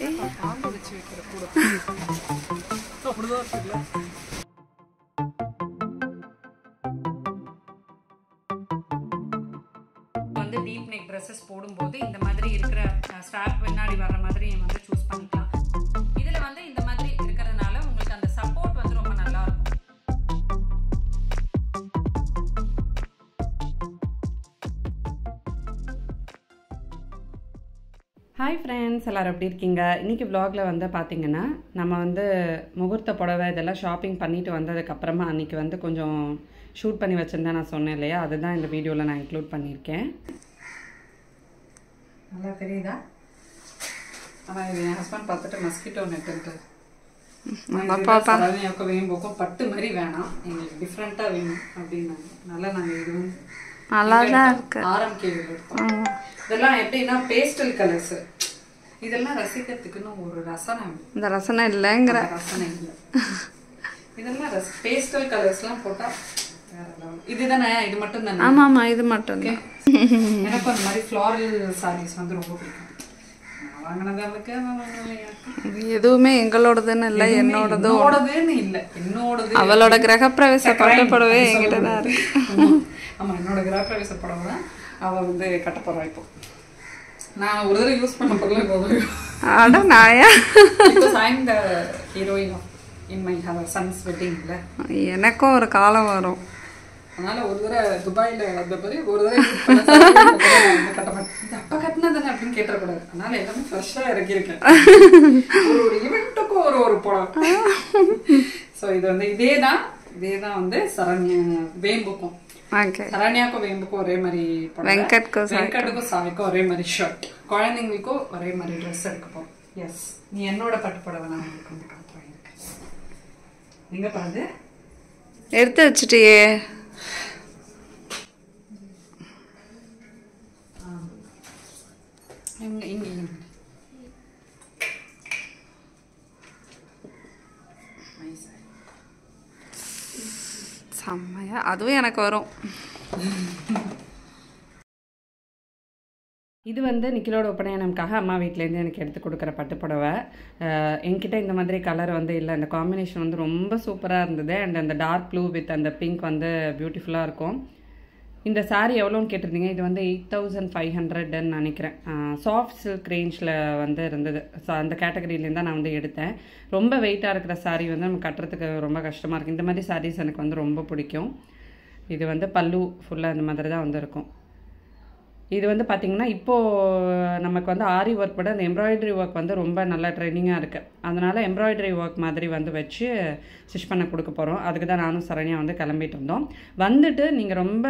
வந்து deep neck dresses போடும்போது இந்த மாதிரி இருக்கிற ஸ்ட்ராப் பின்னாடி வர மாதிரி வந்து சூஸ் பண்ணிக்கலாம். இதுல வந்து இந்த மாதிரி இருக்கிறதுனால உங்களுக்கு அந்த சப்போர்ட் வந்து ரொம்ப நல்லா இருக்கும். ஹாய் ஃப்ரெண்ட்ஸ், எல்லோரும் எப்படி இருக்கீங்க? இன்றைக்கி vlogல வந்து பார்த்திங்கன்னா நம்ம வந்து முகூர்த்த புடவை இதெல்லாம் ஷாப்பிங் பண்ணிட்டு வந்ததுக்கப்புறமா அன்றைக்கி வந்து கொஞ்சம் ஷூட் பண்ணி வச்சுருந்தேன் நான் சொன்னேன் இல்லையா, அதுதான் இந்த வீடியோவில் நான் இன்க்ளூட் பண்ணியிருக்கேன். நல்லா தெரியுதா? ஆனால் இது என் ஹஸ்பண்ட் பார்த்துட்டு மஸ்கிட்டோ நெட்டுன்ட்டு சரண்யாவுக்கு வேம்போக்கும் பட்டு மாதிரி வேணாம், எங்களுக்கு டிஃப்ரெண்ட்டாக வேணும் அப்படின்னாங்க. நல்லா நாங்கள் இது வந்து ஆரம்பிக்க எடுத்தோம். இதெல்லாம் எப்படின்னா பேஸ்டல் கலர்ஸ், இதெல்லாம் ரசிக்கிறதுக்குன்னு ஒரு ரசனை. இந்த ரசனை இல்லைங்கிற ரசனை இல்லை, இதெல்லாம் பேஸ்டல் கலர்ஸ்லாம் போட்டால் இதுதானே, இது மட்டும் தானே? ஆமாம் ஆமாம், இது மட்டும். எனக்கு அந்த மாதிரி ஃப்ளாரல் சாரீஸ் வந்து ரொம்ப பிடிக்கும். எதுவுமே எங்களோடதுன்னு இல்லை, என்னோடதுன்னு இல்லை, என்னோடது. அவளோட கிரகப்பிரவேச பட்டு புடவை என்கிட்ட தான் இருக்கு. ஆமாம், என்னோட கிரகப்பிரவேச புடவை தான் அவள் வந்து கட்ட போகிறா. இப்போ நான் ஒரு தடவை யூஸ் பண்ண பொருள் போதும். ஹீரோயின் இன் மை சன்ஸ் வெட்டிங்ல எனக்கும் ஒரு காலம் வரும், அதனால ஒரு தடவை துபாயில் வந்த பிறகு ஒரு தடவை அப்போ கட்டினதானே அப்படின்னு கேட்டக்கூடாது. அதனால எல்லாமே ஃப்ரெஷ்ஷாக இறக்கியிருக்கேன். ஒரு ஈவெண்ட்டுக்கும் ஒரு புடவை. ஸோ இது வந்து இதே தான் வந்து சரண்யா வேம்புக்கும் சரண்யாக்கும் வேம்புக்கும் ஒரே மாதிரி, வெங்கட்டுக்கும் சாய்க்கும் ஒரே மாதிரி ஷர்ட், குழந்தைங்களுக்கும் ஒரே மாதிரி ட்ரெஸ் எடுக்க போறோம். எஸ், நீ என்னோட பட்டு புடவை நான் உங்களுக்கு வந்து காட்டுறேன். எங்க பாரு, எடுத்து வச்சுட்டியே. இங்க செம்மையா, அதுவும் எனக்கு வரும். இது வந்து நிக்கிலோட உபநயனம்காக அம்மா வீட்டிலேருந்து எனக்கு எடுத்து கொடுக்குற பட்டுப்புடவை. என்கிட்ட இந்த மாதிரி கலர் வந்து இல்லை, அந்த காம்பினேஷன் வந்து ரொம்ப சூப்பராக இருந்தது. அண்ட் அந்த டார்க் ப்ளூ வித் அந்த பிங்க் வந்து பியூட்டிஃபுல்லாக இருக்கும். இந்த சாரீ எவ்வளோன்னு கேட்டிருந்தீங்க. இது வந்து 8500ன்னு நினைக்கிறேன். சாஃப்ட் சில்க் ரேஞ்சில் வந்து இருந்தது. ஸோ அந்த கேட்டகரியிலேருந்து தான் நான் வந்து எடுத்தேன். ரொம்ப வெயிட்டாக இருக்கிற சாரீ வந்து நம்ம கட்டுறதுக்கு ரொம்ப கஷ்டமாக இருக்குது. இந்த மாதிரி சாரீஸ் எனக்கு வந்து ரொம்ப பிடிக்கும். இது வந்து பல்லு ஃபுல்லாக இந்த மாதிரி தான் வந்து இருக்கும். இது வந்து பார்த்திங்கன்னா இப்போது நமக்கு வந்து ஆரி ஒர்க் விட அந்த எம்ப்ராய்டரி ஒர்க் வந்து ரொம்ப நல்ல ட்ரெண்டிங்காக இருக்குது. அதனால் எம்ப்ராய்டரி ஒர்க் மாதிரி வந்து வச்சு ஸ்டிச் பண்ண கொடுக்க போகிறோம். அதுக்கு தான் நானும் சரண்யா வந்து கிளம்பிட்டு இருந்தோம். வந்துட்டு நீங்கள் ரொம்ப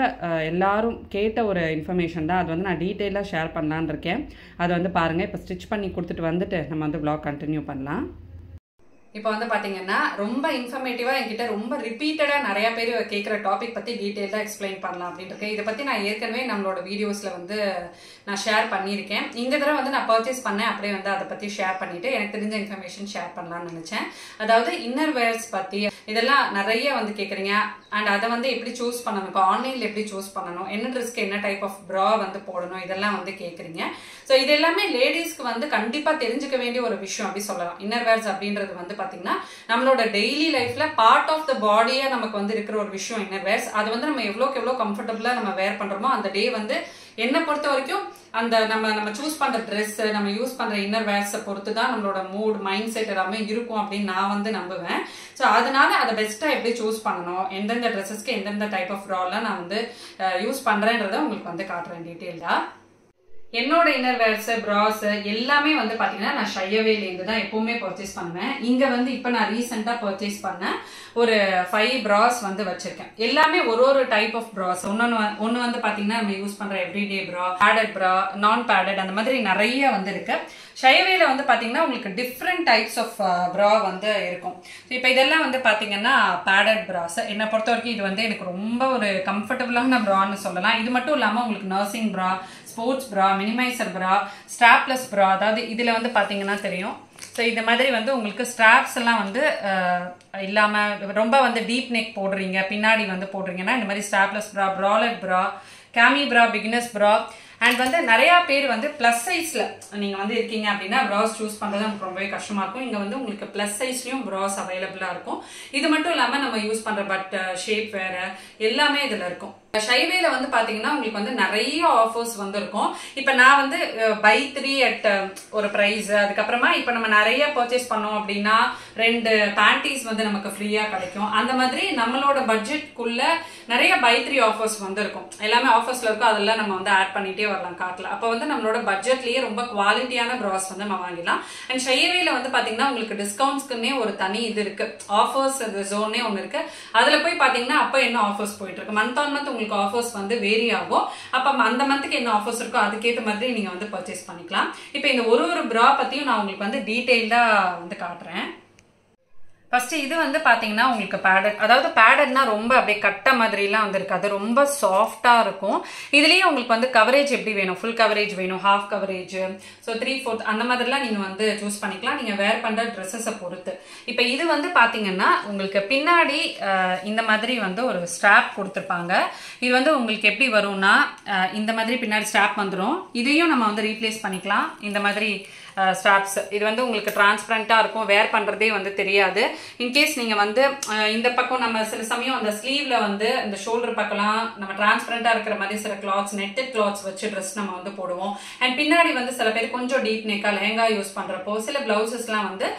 எல்லோரும் கேட்ட ஒரு இன்ஃபர்மேஷன் தான், அது வந்து நான் டீட்டெயிலாக ஷேர் பண்ணலான்னு இருக்கேன். அதை வந்து பாருங்கள். இப்போ ஸ்டிச் பண்ணி கொடுத்துட்டு வந்துட்டு நம்ம வந்து vlog கண்டினியூ பண்ணலாம். இப்போ வந்து பார்த்தீங்கன்னா ரொம்ப இன்ஃபர்மேட்டிவாக என்கிட்ட ரொம்ப ரிப்பீட்டடாக நிறைய பேர் கேட்குற டாபிக் பற்றி டீட்டெயிலாக எக்ஸ்பிளைன் பண்ணலாம் அப்படின்ட்டு. இதை பற்றி நான் ஏற்கனவே நம்மளோட வீடியோஸில் வந்து நான் ஷேர் பண்ணியிருக்கேன். இந்த தடவை வந்து நான் பர்ச்சேஸ் பண்ணேன், அப்படியே வந்து அதை பற்றி ஷேர் பண்ணிவிட்டு எனக்கு தெரிஞ்ச இன்ஃபர்மேஷன் ஷேர் பண்ணலாம்னு நினச்சேன். அதாவது இன்னர் வேர்ஸ் பற்றி இதெல்லாம் நிறைய வந்து கேட்குறீங்க. அண்ட் அதை வந்து எப்படி சூஸ் பண்ணணும், ஆன்லைனில் எப்படி சூஸ் பண்ணணும், என்ன ட்ரெஸ்க்கு என்ன டைப் ஆஃப் ப்ரா வந்து போடணும், இதெல்லாம் வந்து கேட்குறீங்க. ஸோ இது எல்லாமே லேடிஸ்க்கு வந்து கண்டிப்பாக தெரிஞ்சுக்க வேண்டிய ஒரு விஷயம் அப்படி சொல்லலாம். இன்னர் வேர்ஸ் அப்படின்றது வந்து பார்த்தீங்கன்னா நம்மளோட டெய்லி லைஃப்ல பார்ட் ஆஃப் த பாடியா நமக்கு வந்து இருக்கிற ஒரு விஷயம் இன்னர் வேர்ஸ். அது வந்து நம்ம எவ்வளோக்கு எவ்வளோ கம்ஃபர்டபுளா நம்ம வேர் பண்றோமோ அந்த டே வந்து என்னை பொறுத்த வரைக்கும் அந்த நம்ம சூஸ் பண்ற ட்ரெஸ், நம்ம யூஸ் பண்ற இன்னர் வேர்ஸை பொறுத்து தான் நம்மளோட மூட், மைண்ட் செட் எல்லாமே இருக்கும் அப்படின்னு நான் வந்து நம்புவேன். ஸோ அதனால அதை பெஸ்டா எப்படி சூஸ் பண்ணணும், எந்தெந்த ட்ரெஸ்ஸஸ்க்கு எந்தெந்த டைப் ஆஃப் ப்ராலாம் நான் வந்து யூஸ் பண்றேன்றதை உங்களுக்கு வந்து காட்டுறேன் டீட்டெயிலா. என்னோட இன்னர் வேர்ஸ், ப்ராஸ் எல்லாமே வந்து பாத்தீங்கன்னா நான் ஷையவேலேருந்து தான் எப்பவுமே பர்ச்சேஸ் பண்ணுவேன். இங்க வந்து இப்ப நான் ரீசெண்டா பர்ச்சேஸ் பண்ண ஒரு 5 ப்ராஸ் வந்து வச்சிருக்கேன். எல்லாமே ஒரு டைப் ஆஃப் ப்ராஸ். ஒன்னு வந்து பாத்தீங்கன்னா நம்ம யூஸ் பண்ற எவ்ரிடே ப்ரா, பேடட் ப்ரா, நான் பேடட், அந்த மாதிரி நிறைய வந்து இருக்கு. ஷையவேல வந்து பாத்தீங்கன்னா உங்களுக்கு டிஃப்ரெண்ட் டைப்ஸ் ஆஃப் ப்ரா வந்து இருக்கும். இப்போ இதெல்லாம் வந்து பாத்தீங்கன்னா பேடட் ப்ராஸ். என்னை பொறுத்த வரைக்கும் இது வந்து எனக்கு ரொம்ப ஒரு கம்ஃபர்டபுளான ப்ரான்னு சொல்லலாம். இது மட்டும் இல்லாம உங்களுக்கு நர்சிங் ப்ரா, ஸ்போர்ட்ஸ் ப்ரா, மினிமைசர் ப்ரா, ஸ்ட்ராப்லெஸ் ப்ரா, அதாவது இதுல வந்து பாத்தீங்கன்னா தெரியும். ஸோ இந்த மாதிரி வந்து உங்களுக்கு ஸ்ட்ராப்ஸ் எல்லாம் வந்து இல்லாம ரொம்ப வந்து டீப் நெக் போடுறீங்க, பின்னாடி வந்து போடுறீங்கன்னா இந்த மாதிரி ஸ்ட்ராப்லெஸ் ப்ரா, ப்ராலட் ப்ரா, கேமி ப்ரா, பிகினர்ஸ் ப்ரா, அண்ட் வந்து நிறைய பேர் வந்து பிளஸ் சைஸ்ல நீங்க வந்து இருக்கீங்க அப்படின்னா ப்ராஸ் சூஸ் பண்றது நமக்கு ரொம்பவே கஷ்டமா இருக்கும். இங்க வந்து உங்களுக்கு பிளஸ் சைஸ்லயும் ப்ராஸ் அவைலபிளா இருக்கும். இது மட்டும் இல்லாம நம்ம யூஸ் பண்ற பட் ஷேப் வேற எல்லாமே இதுல இருக்கும். ஷைவேல வந்து பாத்தீங்கன்னா உங்களுக்கு வந்து நிறைய ஆஃபர்ஸ் வந்து இருக்கும். இப்ப நான் வந்து பை 3 at ஒரு பிரைஸ், அதுக்கப்புறமா இப்ப நம்ம நிறைய பர்ச்சேஸ் பண்ணோம் அப்படின்னா 2 பேண்டீஸ் வந்து நமக்கு ஃப்ரீயா கிடைக்கும். அந்த மாதிரி நம்மளோட பட்ஜெட்குள்ள நிறைய பை 3 ஆஃபர்ஸ் வந்து இருக்கும். எல்லாமே ஆஃபர்ஸ்ல இருக்கும், அதெல்லாம் நம்ம வந்து ஆட் பண்ணிட்டே வரலாம் கார்ட்ல. அப்ப வந்து நம்மளோட பட்ஜெட்லயே ரொம்ப குவாலிட்டியான ப்ராஸ் வந்து நம்ம வாங்கிடலாம். அண்ட் ஷைவேல வந்து பாத்தீங்கன்னா உங்களுக்கு டிஸ்கவுண்ட்ஸ்க்குன்னே ஒரு தனி இது இருக்கு, ஆஃபர்ஸ் ஜோனே ஒன்னு இருக்கு. அதுல போய் பாத்தீங்கன்னா அப்ப என்ன ஆஃபர்ஸ் போயிட்டு இருக்கு, மந்த் ஆன் மந்த் உங்களுக்கு ஆஃபர்ஸ் வந்து வேரி ஆகும். அப்ப அந்த மந்த்துக்கு என்ன ஆஃபர்ஸ் இருக்கோ அதுக்கேற்ற மாதிரி நீங்க வந்து பர்ச்சேஸ் பண்ணிக்கலாம். இப்ப இந்த ஒரு பிரா பத்தியும் நான் உங்களுக்கு வந்து டீடைல்டா வந்து காட்டுறேன். ஃபர்ஸ்ட் இது வந்து பாத்தீங்கன்னா உங்களுக்கு பேடட், அதாவது பேடட்னா ரொம்ப அப்படியே கட்ட மாதிரி எல்லாம் வந்து இருக்காது, ரொம்ப சாஃப்டா இருக்கும். இதுலயே உங்களுக்கு வந்து கவரேஜ் எப்படி வேணும், ஃபுல் கவரேஜ் வேணும், ஹாஃப் கவரேஜ், ஸோ 3/4 அந்த மாதிரிலாம் நீங்க வந்து சூஸ் பண்ணிக்கலாம், நீங்க வேர் பண்ற ட்ரெஸ்ஸஸை பொறுத்து. இப்ப இது வந்து பாத்தீங்கன்னா உங்களுக்கு பின்னாடி இந்த மாதிரி வந்து ஒரு ஸ்ட்ராப் கொடுத்துருப்பாங்க. இது வந்து உங்களுக்கு எப்படி வரும்னா இந்த மாதிரி பின்னாடி ஸ்ட்ராப் வந்துடும். இதையும் நம்ம வந்து ரீப்ளேஸ் பண்ணிக்கலாம். இந்த மாதிரி ஸ்ட்ராப்ஸ் இது வந்து உங்களுக்கு டிரான்ஸ்பரண்டா இருக்கும், வேர் பண்றதே வந்து தெரியாது. இன்கேஸ் நீங்க வந்து இந்த பக்கம் நம்ம சில சமயம் அந்த ஸ்லீவ்ல வந்து இந்த ஷோல்டர் பக்கம்லாம் நம்ம டிரான்ஸ்பரண்டா இருக்கிற மாதிரி சில கிளாத்ஸ், நெட்டட் கிளாத்ஸ் வச்சு ட்ரெஸ் நம்ம வந்து போடுவோம். அண்ட் பின்னாடி வந்து சில பேர் கொஞ்சம் டீப் நெக்கா லெஹங்கா யூஸ் பண்றப்போ, சில பிளவுசஸ்லாம் வந்து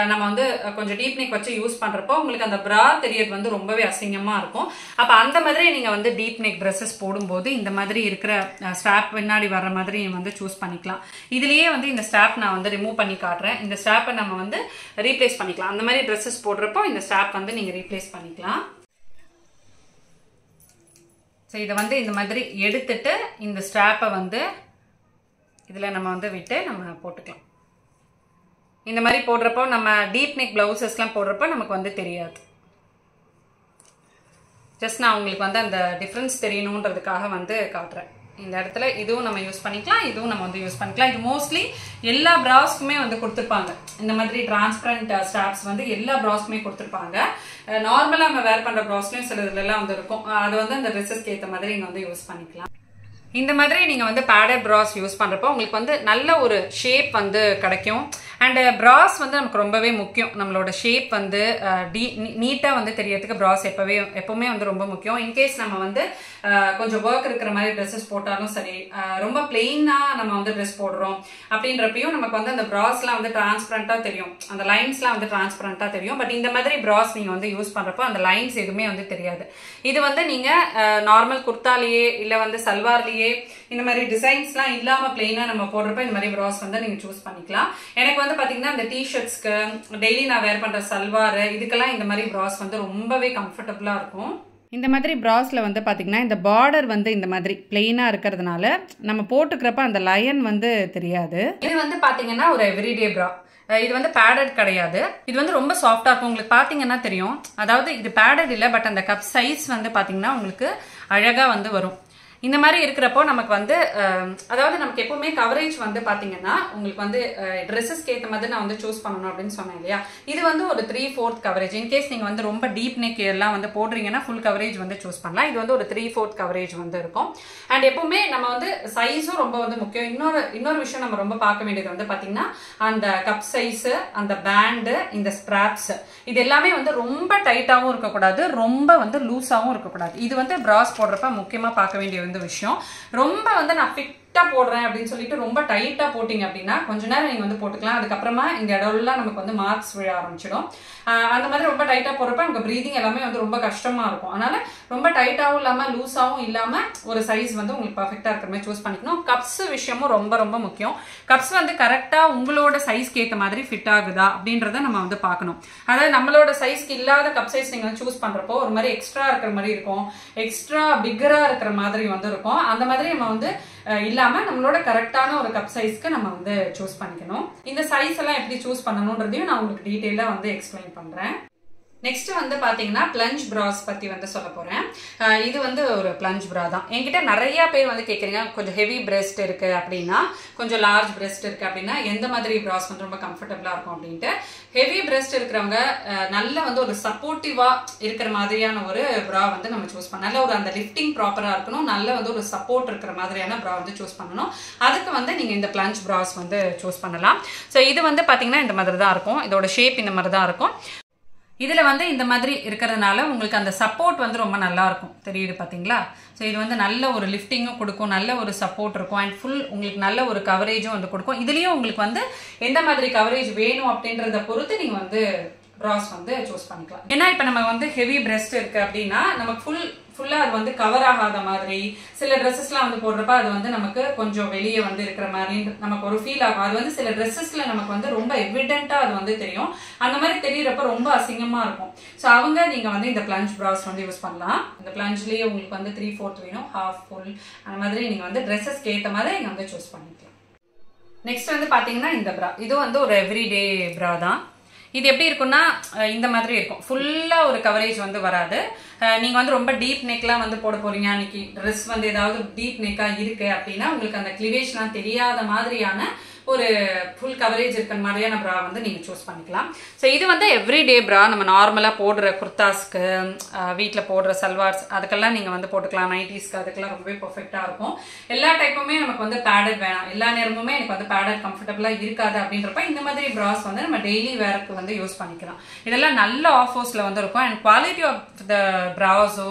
நம்ம வந்து கொஞ்சம் டீப் நெக் வச்சு யூஸ் பண்றப்போ உங்களுக்கு அந்த பிரா தெரியறது வந்து ரொம்பவே அசிங்கமா இருக்கும். அப்ப அந்த மாதிரி நீங்க வந்து டீப் நெக் ட்ரெஸ்ஸஸ் போடும்போது இந்த மாதிரி இருக்கிற ஸ்ட்ராப் பின்னாடி வர்ற மாதிரி வந்து சூஸ் பண்ணிக்கலாம். இதுலயே வந்து இந்த ஸ்ட்ராப் நான் வந்து ரிமூவ் பண்ணி காட்டுறேன். இந்த ஸ்ட்ராப்பை நம்ம வந்து ரீப்ளேஸ் பண்ணிக்கலாம். அந்த மாதிரி ட்ரெஸ்ஸஸ் போடுறப்போ இந்த ஸ்ட்ராப் வந்து நீங்க ரீப்ளேஸ் பண்ணிக்கலாம். ஸோ இதை வந்து இந்த மாதிரி எடுத்துட்டு இந்த ஸ்ட்ராப்பை வந்து இதில் நம்ம வந்து விட்டு நம்ம போட்டுக்கலாம். இந்த மாதிரி போடுறப்போ நம்ம டீப் நெக் பிளவுசஸ்லாம் போடுறப்போ நமக்கு வந்து தெரியாது. ஜஸ்ட் நான் உங்களுக்கு வந்து அந்த டிஃப்ரென்ஸ் தெரியணுன்றதுக்காக வந்து காட்டுறேன். இந்த இடத்துல இதுவும் நம்ம யூஸ் பண்ணிக்கலாம், இதுவும் நம்ம வந்து யூஸ் பண்ணிக்கலாம். இது மோஸ்ட்லி எல்லா பிராஸ்க்குமே வந்து கொடுத்துருப்பாங்க. இந்த மாதிரி டிரான்ஸ்பரண்ட் ஸ்ட்ராப்ஸ் வந்து எல்லா பிராஸ்க்குமே கொடுத்துருப்பாங்க. நார்மலா நம்ம வேர் பண்ற பிராஸ்லயும் சில இதுல எல்லாம் வந்து இருக்கும். அது வந்து அந்த ட்ரெஸ்ஸஸ்க்கு ஏற்ற மாதிரி நீங்க வந்து யூஸ் பண்ணிக்கலாம். இந்த மாதிரி நீங்க வந்து பேடட் பிராஸ் யூஸ் பண்றப்போ உங்களுக்கு வந்து நல்ல ஒரு ஷேப் வந்து கிடைக்கும். அண்ட் பிராஸ் வந்து நமக்கு ரொம்பவே முக்கியம். நம்மளோட ஷேப் வந்து நீட்டா வந்து தெரியறதுக்கு பிராஸ் எப்பவுமே வந்து ரொம்ப முக்கியம். இன்கேஸ் நம்ம வந்து கொஞ்சம் ஒர்க் இருக்கிற மாதிரி ட்ரெஸ்ஸஸ் போட்டாலும் சரி, ரொம்ப பிளெயினா நம்ம வந்து ட்ரெஸ் போடுறோம் அப்படின்றப்பையும் நமக்கு வந்து அந்த பிராஸ்லாம் வந்து டிரான்ஸ்பரண்டா தெரியும், அந்த லைன்ஸ்லாம் வந்து டிரான்ஸ்பரண்டா தெரியும். பட் இந்த மாதிரி பிராஸ் நீங்க வந்து யூஸ் பண்றப்போ அந்த லைன்ஸ் எதுவுமே வந்து தெரியாது. இது வந்து நீங்க நார்மல் குர்த்தாலேயே இல்ல வந்து சல்வார்லயே இந்த மாதிரி டிசைன்ஸ்லாம் இல்லாம பிளெயினா நம்ம போடுறப்ப இந்த மாதிரி பிராஸ் வந்து நீங்க சூஸ் பண்ணிக்கலாம். எனக்கு வந்து பாத்தீங்கன்னா இந்த டிஷர்ட்ஸ்க்கு டெய்லி நான் வேர் பண்ற சல்வார் இதுக்கெல்லாம் இந்த மாதிரி பிராஸ் வந்து ரொம்பவே கம்ஃபர்டபுளா இருக்கும். இந்த மாதிரி பிராஸ்ல வந்து பாத்தீங்கன்னா இந்த பார்டர் வந்து இந்த மாதிரி பிளெயினா இருக்கிறதுனால நம்ம போட்டுக்கிறப்ப அந்த லைன் வந்து தெரியாது. இது வந்து பாத்தீங்கன்னா ஒரு எவ்ரிடே பிரா. இது வந்து பேடட் கிடையாது. இது வந்து ரொம்ப சாஃப்டா இருக்கும். உங்களுக்கு பாத்தீங்கன்னா தெரியும், அதாவது இது பேடட் இல்லை, பட் அந்த கப் சைஸ் வந்து பாத்தீங்கன்னா உங்களுக்கு அழகா வந்து வரும். இந்த மாதிரி இருக்கிறப்போ நமக்கு வந்து அதாவது நமக்கு எப்பவுமே கவரேஜ் வந்து பாத்தீங்கன்னா உங்களுக்கு வந்து ட்ரெஸ்ஸஸ்க்கு ஏற்ற மாதிரி நான் வந்து சூஸ் பண்ணணும் அப்படின்னு சொன்னேன் இல்லையா. இது வந்து ஒரு 3/4 கவரேஜ். இன்கேஸ் நீங்க வந்து ரொம்ப டீப் நெக் எல்லாம் வந்து போடுறீங்கன்னா ஃபுல் கவரேஜ் வந்து சூஸ் பண்ணலாம். இது வந்து ஒரு 3/4 கவரேஜ் வந்து இருக்கும். அண்ட் எப்பவுமே நம்ம வந்து சைஸும் ரொம்ப வந்து முக்கியம். இன்னொரு விஷயம் நம்ம ரொம்ப பார்க்க வேண்டியது வந்து பாத்தீங்கன்னா அந்த கப் சைஸ், அந்த பேண்டு, இந்த ஸ்ட்ராப்ஸ் இது எல்லாமே வந்து ரொம்ப டைட்டாவும் இருக்கக்கூடாது, ரொம்ப வந்து லூஸாவும் இருக்கக்கூடாது. இது வந்து பிராஸ் போடுறப்ப முக்கியமா பார்க்க வேண்டிய விஷயம். ரொம்ப வந்து நான் ஃபிட்டா போடுறேன் அப்படின்னு சொல்லிட்டு ரொம்ப டைட்டா போட்டீங்க அப்படின்னா கொஞ்ச நேரம் நீங்க வந்து போட்டுக்கலாம். அதுக்கப்புறமா இந்த இடம்லாம் நமக்கு வந்து மார்க்ஸ் விழ ஆரம்பிச்சிடும். அந்த மாதிரி ரொம்ப டைட்டா போடுறப்ப நமக்கு பிரீதிங் எல்லாமே வந்து ரொம்ப கஷ்டமா இருக்கும். அதனால ரொம்ப டைட்டாவும் இல்லாம லூஸாவும் இல்லாம ஒரு சைஸ் வந்து உங்களுக்கு பர்ஃபெக்டா இருக்கிற மாதிரி சூஸ் பண்ணிக்கணும். கப்ஸ் விஷயமும் ரொம்ப ரொம்ப முக்கியம். கப்ஸ் வந்து கரெக்டா உங்களோட சைஸ்க்கு ஏற்ற மாதிரி ஃபிட் ஆகுதா அப்படின்றத நம்ம வந்து பார்க்கணும். அதாவது நம்மளோட சைஸ்க்கு இல்லாத கப் சைஸ் நீங்க சூஸ் பண்றப்போ ஒரு மாதிரி எக்ஸ்ட்ரா இருக்கிற மாதிரி இருக்கும், எக்ஸ்ட்ரா பிக்கரா இருக்கிற மாதிரி வந்து இருக்கும். அந்த மாதிரி நம்ம வந்து இல்லாம நம்மளோட கரெக்டான ஒரு கப் சைஸ்க்கு நம்ம வந்து சூஸ் பண்ணிக்கணும். இந்த சைஸ் எல்லாம் எப்படி சூஸ் பண்ணணும்ன்றதையும் நான் உங்களுக்கு டீடைலா வந்து எக்ஸ்பிளைன் பண்றேன். நெக்ஸ்ட் வந்து பாத்தீங்கன்னா பிளஞ்ச் பிராஸ் பத்தி வந்து சொல்ல போறேன். இது வந்து ஒரு பிளஞ்ச் பிரா தான். என்கிட்ட நிறைய பேர் வந்து கேக்குறீங்க, கொஞ்சம் ஹெவி பிரெஸ்ட் இருக்கு அப்படின்னா, கொஞ்சம் லார்ஜ் பிரெஸ்ட் இருக்கு அப்படின்னா எந்த மாதிரி பிராஸ் வந்து ரொம்ப கம்ஃபர்டபுளா இருக்கும் அப்படின்ட்டு. ஹெவி பிரெஸ்ட் இருக்கிறவங்க நல்ல வந்து ஒரு சப்போர்ட்டிவா இருக்கிற மாதிரியான ஒரு பிரா வந்து நம்ம சூஸ் பண்ணலாம். நல்ல ஒரு அந்த லிஃப்டிங் ப்ராப்பரா இருக்கணும், நல்ல வந்து ஒரு சப்போர்ட் இருக்கிற மாதிரியான பிரா வந்து சூஸ் பண்ணணும். அதுக்கு வந்து நீங்க இந்த பிளஞ்ச் பிராஸ் வந்து சூஸ் பண்ணலாம். ஸோ இது வந்து பாத்தீங்கன்னா இந்த மாதிரி தான் இருக்கும். இதோட ஷேப் இந்த மாதிரி தான் இருக்கும். இதுல வந்து இந்த மாதிரி இருக்கிறதுனால உங்களுக்கு அந்த சப்போர்ட் வந்து ரொம்ப நல்லா இருக்கும். தெரியுது பாத்தீங்களா? ஸோ இது வந்து நல்ல ஒரு லிஃப்டிங்கும் கொடுக்கும், நல்ல ஒரு சப்போர்ட் இருக்கும், அண்ட் ஃபுல் உங்களுக்கு நல்ல ஒரு கவரேஜும் வந்து கொடுக்கும். இதுலயும் உங்களுக்கு வந்து எந்த மாதிரி கவரேஜ் வேணும் அப்படின்றத பொறுத்து நீங்க வந்து பிராஸ் வந்து சூஸ் பண்ணிக்கலாம். ஏன்னா இப்ப நம்ம வந்து ஹெவி பிரெஸ்ட் இருக்கு அப்படின்னா நமக்கு ஃபுல்லா அது வந்து கவர் ஆகாத மாதிரி, சில ட்ரெஸ்ஸஸ்லாம் வந்து போடுறப்ப அது வந்து நமக்கு கொஞ்சம் வெளியே வந்து இருக்கிற மாதிரி நமக்கு ஒரு ஃபீல் ஆகும். அது வந்து சில ட்ரெஸ்ஸஸ்ல நமக்கு வந்து ரொம்ப எவிடென்ட்டா அது வந்து தெரியும். அந்த மாதிரி தெரியறப்ப ரொம்ப அசிங்கமா இருக்கும். ஸோ அவங்க நீங்க வந்து இந்த பிளஞ்ச் பிராஸ் வந்து யூஸ் பண்ணலாம். இந்த பிளஞ்ச்லயே உங்களுக்கு வந்து 3/4 வேணும், ஹாஃப், ஃபுல், அந்த மாதிரி நீங்க வந்து ட்ரெஸ்ஸஸ்க்கு ஏற்ற மாதிரி நீங்க வந்து சூஸ் பண்ணிக்கலாம். நெக்ஸ்ட் வந்து பாத்தீங்கன்னா இந்த பிரா, இது வந்து ஒரு எவ்ரிடே பிரா தான். இது எப்படி இருக்கும்னா இந்த மாதிரி இருக்கும். ஃபுல்லா ஒரு கவரேஜ் வந்து வராது. நீங்க வந்து ரொம்ப டீப் நெக்லாம் வந்து போட போறீங்க, அன்னைக்கு ட்ரெஸ் வந்து ஏதாவது டீப் நெக்கா இருக்கு அப்படின்னா உங்களுக்கு அந்த கிளிவேஷ்லாம் தெரியாத மாதிரியான ஒரு ஃபுல் கவரேஜ் இருக்கிற மாதிரியான பிரா வந்து நீங்க சூஸ் பண்ணிக்கலாம். ஸோ இது வந்து எவ்ரிடே பிரா, நம்ம நார்மலா போடுற குர்தாஸ்க்கு, வீட்டில் போடுற சல்வார்ஸ், அதுக்கெல்லாம் நீங்க வந்து போட்டுக்கலாம். நைட்டிஸ்க்கு அதுக்கெல்லாம் ரொம்பவே பர்ஃபெக்டா இருக்கும். எல்லா டைப்புமே நமக்கு வந்து பேடட் வேணாம், எல்லா நேரமுமே எனக்கு வந்து பேடட் கம்ஃபர்டபுளா இருக்காது அப்படின்றப்ப இந்த மாதிரி பிராஸ் வந்து நம்ம டெய்லி வேருக்கு வந்து யூஸ் பண்ணிக்கலாம். இதெல்லாம் நல்ல ஆஃபர்ஸ்ல வந்து இருக்கும். அண்ட் குவாலிட்டி ஆஃப் த பிராஸோ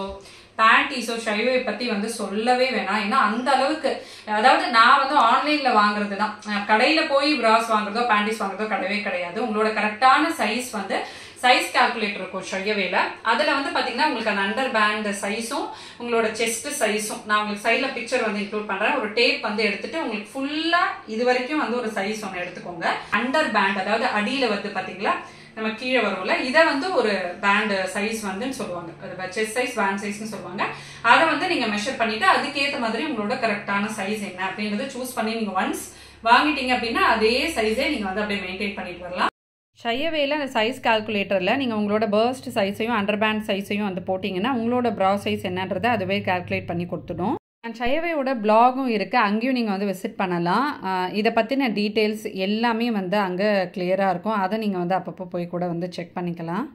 பேண்டிஸோ ஷைவே பத்தி வந்து சொல்லவே வேணாம். ஏன்னா அந்த அளவுக்கு, அதாவது நான் வந்து ஆன்லைன்ல வாங்குறது தான், கடையில போய் பிராஸ் வாங்குறதோ பேண்டிஸ் வாங்குறதோ கிடையவே கிடையாது. உங்களோட கரெக்டான சைஸ் வந்து சைஸ் கால்குலேட்டர் இருக்கும் ஷையவேல. அதுல வந்து பாத்தீங்கன்னா உங்களுக்கு அந்த அண்டர் பேண்ட் சைஸும் உங்களோட செஸ்ட் சைஸும் நான் உங்களுக்கு சைட்ல பிக்சர் வந்து இன்க்ளூட் பண்றேன். ஒரு டேப் வந்து எடுத்துட்டு உங்களுக்கு ஃபுல்லா இது வரைக்கும் வந்து ஒரு சைஸ் ஒன்று எடுத்துக்கோங்க. அண்டர் பேண்ட், அதாவது அடியில வந்து பாத்தீங்களா நம்ம கீழே வரும்ல, இதை வந்து ஒரு பேண்ட் சைஸ் வந்து சொல்லுவாங்க, செஸ்ட் சைஸ் பேண்ட் சைஸ்னு சொல்லுவாங்க. அதை வந்து நீங்க மெஷர் பண்ணிட்டு அதுக்கேற்ற மாதிரி உங்களோட கரெக்டான சைஸ் என்ன அப்படின்றத சூஸ் பண்ணி நீங்க ஒன்ஸ் வாங்கிட்டீங்க அப்படின்னா அதே சைஸே நீங்க வந்து அப்படியே மெயின்டைன் பண்ணிட்டு வரலாம். ஷையவேல அந்த சைஸ் கால்குலேட்டரில் நீங்கள் உங்களோட பர்ஸ்ட் சைஸையும் அண்டர் பேண்ட் சைஸையும் வந்து போட்டிங்கன்னா உங்களோட ப்ரா சைஸ் என்னன்றதை அதுவே கால்குலேட் பண்ணி கொடுத்துடும். அண்ட் ஷையவேயோட பிளாகும் இருக்குது, அங்கேயும் நீங்கள் வந்து விசிட் பண்ணலாம். இதை பற்றின டீட்டெயில்ஸ் எல்லாமே வந்து அங்கே கிளியராக இருக்கும். அதை நீங்கள் வந்து அப்பப்போ போய் கூட வந்து செக் பண்ணிக்கலாம்.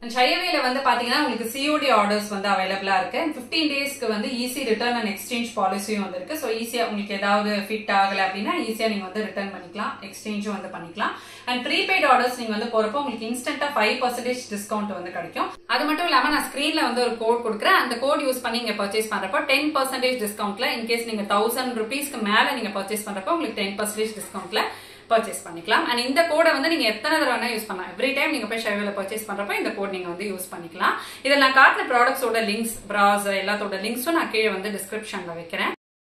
ஷையவேல வந்து பாத்தீங்கன்னா உங்களுக்கு சிஓடி ஆர்டர்ஸ் வந்து அவைலபிளா இருக்கு. 15 டேஸ்க்கு வந்து ஈஸி ரிட்டர்ன் அண்ட் எக்ஸ்சேஞ்ச் பாலிசியும் வந்து இருக்கு. ஸோ ஈஸியா உங்களுக்கு ஏதாவது ஃபிட் ஆகல அப்படின்னா ஈஸியா நீங்க வந்து ரிட்டர்ன் பண்ணிக்கலாம், எக்ஸ்சேஞ்சும் வந்து பண்ணிக்கலாம். அண்ட் ப்ரீபெய்ட் ஆர்டர்ஸ் நீங்க வந்து போறப்போ உங்களுக்கு இன்ஸ்டன்டா 5% டிஸ்கவுண்ட் வந்து கிடைக்கும். அது மட்டும் இல்லாம நான் ஸ்கிரீன்ல வந்து ஒரு கோட் கொடுக்குறேன். அந்த கோட் யூஸ் பண்ணி நீங்க பர்ச்சேஸ் பண்றப்போ 10% டிஸ்கவுண்ட்ல, இன்கேஸ் நீங்க 1000 rupeesக்கு மேல நீங்க பர்ச்சேஸ் பண்றப்போ உங்களுக்கு 10% டிஸ்கவுண்ட்ல பர்ச்சேஸ் பண்ணிக்கலாம். அண்ட் இந்த கோடை வந்து நீங்க எத்தனை தடவை வேணா யூஸ் பண்ணலாம். எவ்ரி டைம் நீங்க போய் ஷைவேல பர்ச்சேஸ் பண்றப்ப இந்த கோட் நீங்க வந்து யூஸ் பண்ணிக்கலாம். இதில் நான் காட்டின ப்ராடக்ட்ஸோட லிங்க்ஸ், பிராஸ் எல்லாத்தோட லிங்க்ஸும் நான் கீழே வந்து டிஸ்கிரிப்ஷன்ல வைக்கிறேன்.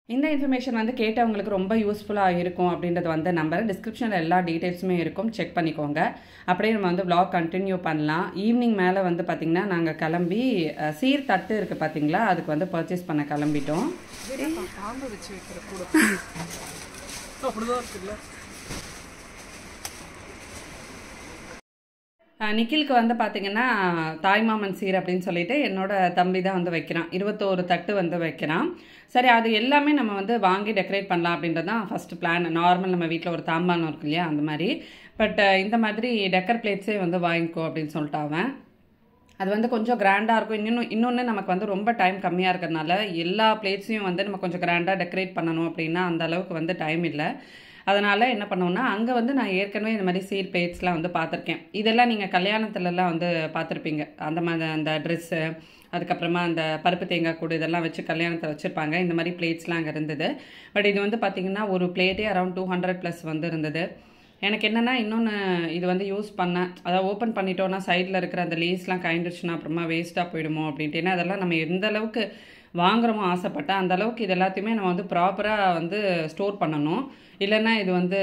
இந்த இன்ஃபர்மேஷன் வந்து கேட்டவங்களுக்கு ரொம்ப யூஸ்ஃபுல்லாக இருக்கும் அப்படின்றது வந்து நம்பர். டிஸ்கிரிப்ஷனில் எல்லா டீட்டெயில்ஸுமே இருக்கும், செக் பண்ணிக்கோங்க. அப்படியே நம்ம வந்து vlog கண்டினியூ பண்ணலாம். ஈவினிங் மேலே வந்து பார்த்திங்கன்னா நாங்கள் கிளம்பி சீர் தட்டு இருக்குது பார்த்தீங்களா, அதுக்கு வந்து பர்ச்சேஸ் பண்ண கிளம்பிட்டோம். நிக்கிலுக்கு வந்து பார்த்தீங்கன்னா தாய்மாமன் சீர் அப்படின்னு சொல்லிட்டு என்னோட தம்பி தான் வந்து வைக்கிறான். 21 தட்டு வந்து வைக்கிறான். சரி, அது எல்லாமே நம்ம வந்து வாங்கி டெக்கரேட் பண்ணலாம் அப்படின்றது தான் ஃபர்ஸ்ட் பிளான். நார்மல் நம்ம வீட்டில் ஒரு தாம்பானம் இருக்கு இல்லையா, அந்த மாதிரி. பட் இந்த மாதிரி டெக்கர் பிளேட்ஸே வந்து வாங்கிக்கோ அப்படின்னு சொல்லிட்டு அவன். அது வந்து கொஞ்சம் கிராண்டாக இருக்கும். இன்னொன்று நமக்கு வந்து ரொம்ப டைம் கம்மியாக இருக்கிறதுனால எல்லா பிளேட்ஸையும் வந்து நம்ம கொஞ்சம் கிராண்டாக டெக்கரேட் பண்ணணும் அப்படின்னா அந்த அளவுக்கு வந்து டைம் இல்லை. அதனால் என்ன பண்ணுவோன்னா, அங்கே வந்து நான் ஏற்கனவே இந்த மாதிரி சீர் பிளேட்ஸ்லாம் வந்து பார்த்துருக்கேன். இதெல்லாம் நீங்கள் கல்யாணத்துலலாம் வந்து பார்த்துருப்பீங்க. அந்த மாதிரி அந்த ட்ரெஸ்ஸு, அதுக்கப்புறமா அந்த பருப்பு தேங்காய் கூடு இதெல்லாம் வச்சு கல்யாணத்தை வச்சுருப்பாங்க. இந்த மாதிரி பிளேட்ஸ்லாம் அங்கே இருந்தது. பட் இது வந்து பார்த்திங்கன்னா ஒரு பிளேட்டே அரௌண்ட் 200+ வந்து இருந்தது. எனக்கு என்னென்னா, இன்னொன்று இது வந்து யூஸ் பண்ணேன், அதாவது ஓப்பன் பண்ணிட்டோன்னா சைடில் இருக்கிற அந்த லேஸ்லாம் கயண்டுச்சுன்னா அப்புறமா வேஸ்ட்டாக போயிடுமோ அப்படின்ட்டு. ஏன்னா அதெல்லாம் நம்ம எந்த அளவுக்கு வாங்குறோமோ ஆசைப்பட்டேன், அந்த அளவுக்கு இது எல்லாத்தையுமே நம்ம வந்து ப்ராப்பராக வந்து ஸ்டோர் பண்ணணும். இல்லைன்னா இது வந்து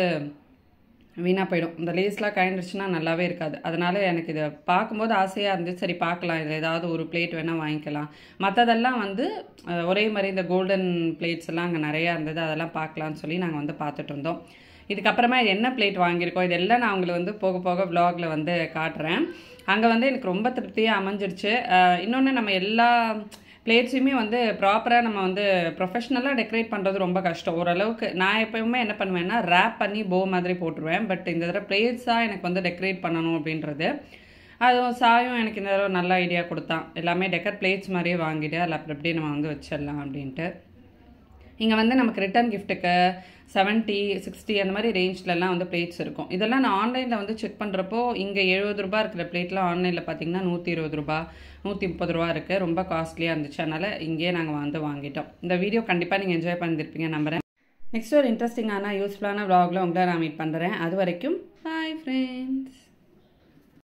வீணாக போயிடும். இந்த லேஸ்லாம் கயண்டுச்சுன்னா நல்லாவே இருக்காது. அதனால் எனக்கு இதை பார்க்கும்போது ஆசையாக இருந்துச்சு. சரி பார்க்கலாம், இதில் ஏதாவது ஒரு பிளேட் வேணால் வாங்கிக்கலாம். மற்றதெல்லாம் வந்து ஒரே மாதிரி இந்த கோல்டன் பிளேட்ஸ் எல்லாம் அங்கே நிறையா இருந்தது, அதெல்லாம் பார்க்கலான்னு சொல்லி நாங்கள் வந்து பார்த்துட்டு இருந்தோம். இதுக்கப்புறமா என்ன பிளேட் வாங்கியிருக்கோம் இதெல்லாம் நான் உங்களுக்கு வந்து போக போக விலாகில் வந்து காட்டுறேன். அங்கே வந்து எனக்கு ரொம்ப திருப்தியாக அமைஞ்சிருச்சு. இன்னொன்று நம்ம எல்லா பிளேட்ஸுமே வந்து ப்ராப்பராக நம்ம வந்து ப்ரொஃபஷ்னலாக டெக்கரேட் பண்ணுறது ரொம்ப கஷ்டம். ஓரளவுக்கு நான் எப்போயுமே என்ன பண்ணுவேன்னா ரேப் பண்ணி போ மாதிரி போட்டுருவேன். பட் இந்த தடவை பிளேட்ஸாக எனக்கு வந்து டெக்கரேட் பண்ணணும் அப்படின்றது. அதுவும் சாயும் எனக்கு இந்த தடவை நல்ல ஐடியா கொடுத்தான். எல்லாமே டெக்கர் பிளேட்ஸ் மாதிரியே வாங்கிட்டு அதில் அப்படி நம்ம வந்து வச்சிடலாம் அப்படின்ட்டு. இங்கே வந்து நமக்கு ரிட்டர்ன் கிஃப்ட்டுக்கு 70, 60 அந்த மாதிரி ரேஞ்சிலலாம் வந்து பிளேட்ஸ் இருக்கும். இதெல்லாம் நான் ஆன்லைனில் வந்து செக் பண்ணுறப்போ இங்கே 70 ரூபா இருக்கிற பிளேட்லாம் ஆன்லைனில் பார்த்தீங்கன்னா 120 ரூபா 130 ரூபா இருக்குது. ரொம்ப காஸ்ட்லியாக இருந்துச்சு. அதனால் இங்கேயே நாங்கள் வந்து வாங்கிட்டோம். இந்த வீடியோ கண்டிப்பாக நீங்கள் என்ஜாய் பண்ணியிருப்பீங்க நம்புகிறேன். நெக்ஸ்ட் ஒரு இன்ட்ரெஸ்டிங்கான யூஸ்ஃபுல்லான vlogல உங்களை நான் மீட் பண்ணுறேன். அது வரைக்கும் பாய் ஃப்ரெண்ட்ஸ்.